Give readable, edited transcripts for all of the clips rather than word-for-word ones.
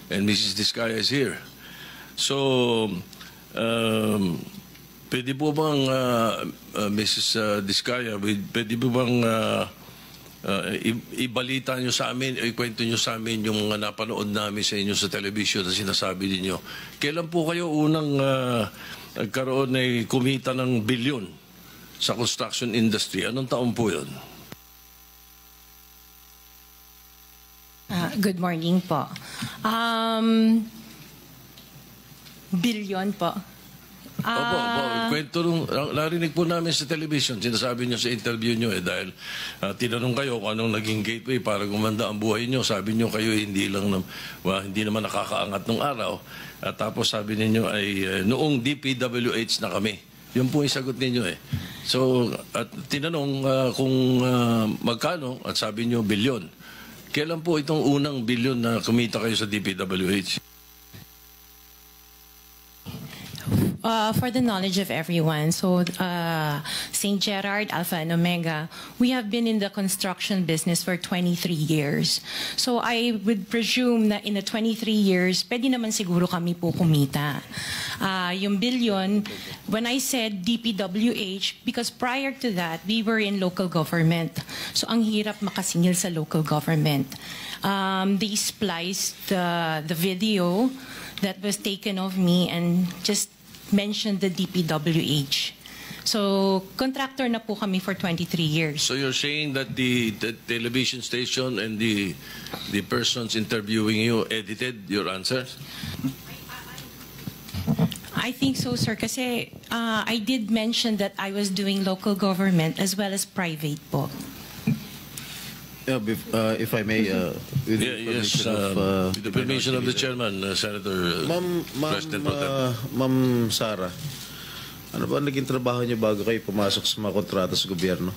and Mrs. Diskaya is here. So, pwede po bang, Mrs. Diskaya, pwede po bang ibalita nyo sa amin, ikwento nyo sa amin yung mga napanood namin sa inyo sa television na sinasabi ninyo. Kailan po kayo unang nagkaroon ay kumita ng bilyon sa construction industry? Anong taon po yun? Good morning po. Billion po. Opo, kwento nung narinig po namin sa television, sinasabi nyo sa interview nyo dahil tinanong kayo kung anong naging gateway para gumanda ang buhay nyo. Sabi nyo kayo hindi naman nakakaangat nung araw. At tapos sabi ninyo ay noong DPWH na kami. Yun po yung sagot ninyo eh. So, at tinanong kung magkano at sabi nyo bilyon. Kailan po itong unang bilyon na kumita kayo sa DPWH? For the knowledge of everyone, so St. Gerard, Alpha and Omega, we have been in the construction business for 23 years. So I would presume na in the 23 years, pwede naman siguro kami po kumita. Yung billion, when I said DPWH, because prior to that, we were in local government. So ang hirap makasingil sa local government. They spliced the video that was taken of me and just mentioned the DPWH. So, contractor na po kami for 23 years. So you're saying that the television station and the persons interviewing you edited your answers? I think so, sir, kasi I did mention that I was doing local government as well as private po. Yeah, if I may, with the permission of the chairman, Senator President Pro Tem. Ma'am Sara, ano ba naging trabaho niyo bago kayo pumasok sa mga kontrata sa gobyerno?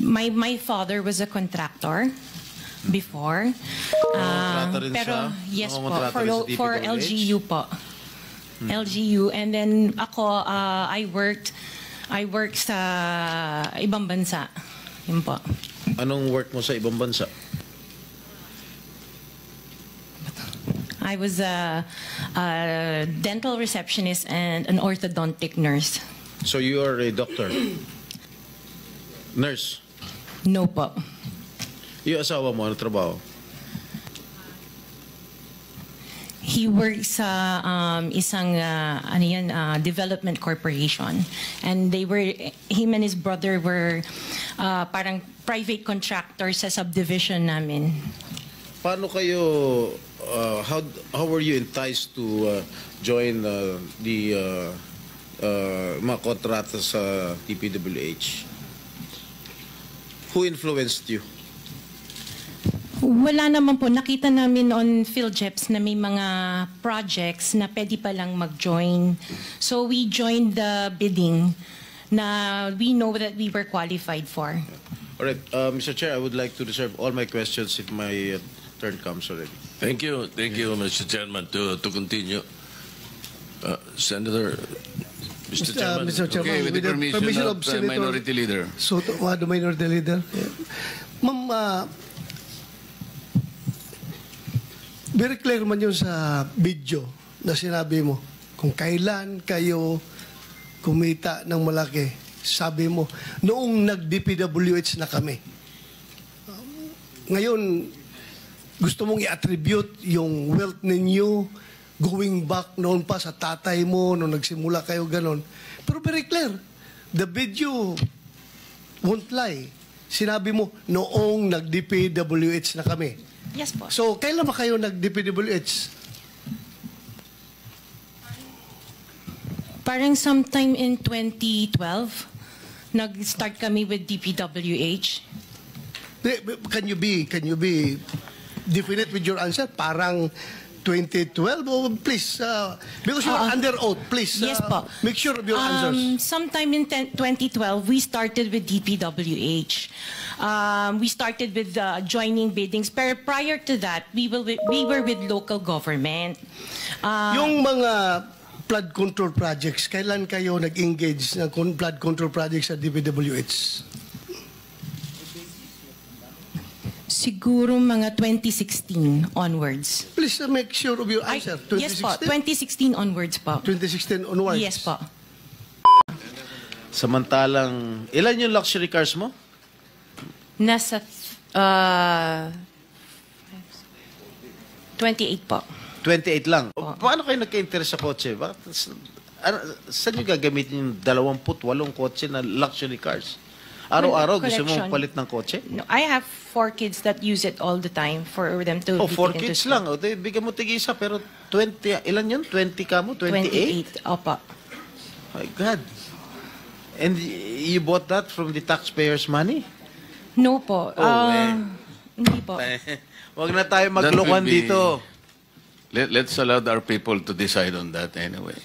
My father was a contractor before. Pero yes po, for LGU po. LGU, and then ako I worked sa ibang bansa. Yun po. Anong work mo sa ibang bansa? I was a dental receptionist and an orthodontic nurse. So you are a doctor? Nurse? No po. Yung asawa mo, ano trabaho? He works sa isang development corporation, and him and his brother were parang private contractors sa subdivision namin. Paano kayo? How were you enticed to join the mga kontrata sa DPWH? Who influenced you? Wala naman po. Nakita namin on PhilJeps na may mga projects na pwede palang mag-join. So we joined the bidding na we know that we were qualified for. All right, Mr. Chair, I would like to reserve all my questions if my turn comes already. Thank you, Mr. Chairman. To continue, Senator, Mr. Chairman. Mr. Chairman, okay, with the permission of Senator Minority Leader. So, the Minority Leader. Yeah. Ma'am, very clear man yun sa video na sinabi mo. Kung kailan kayo kumita ng malaki, sabi mo, noong nag-DPWH na kami. Ngayon, gusto mong i-attribute yung wealth ninyo going back noon pa sa tatay mo, noong nagsimula kayo ganon. Pero very clear, the video won't lie. Sinabi mo, noong nag-DPWH na kami. Yes po. So, kailan ba kayo nag-DPWH? Parang sometime in 2012, nag-start kami with DPWH. Can you be definite with your answer? Parang 2012? Oh, please, because you're under oath, please Yes po. make sure of your answers. Sometime in 2012, we started with DPWH. We started with joining biddings. Pero prior to that, we were with local government. Yung mga flood control projects, kailan kayo nag-engage ng flood control projects sa DPWH? Siguro mga 2016 onwards. Please make sure of your answer. Yes po, 2016 onwards po. 2016 onwards. Yes po. Samantalang, ilan yung luxury cars mo? Nasa 28 po. 28 lang. Oo. Paano kayo nagka-interest sa kotse? Saan nyo gagamitin yung 28 kotse na luxury cars? Araw-araw gusto mo Collection. palit ng kotse? No, I have 4 kids that use it all the time for them to Oh, be 4 taken to kids school. lang. O, bigyan mo tig-isa, pero 20, ilan yun? 20 ka mo? 28? 28. Opo. My God. And you bought that from the taxpayers' money? No po. Hindi po. Huwag na tayo That will maglokohan be- dito. Let's allow our people to decide on that anyway.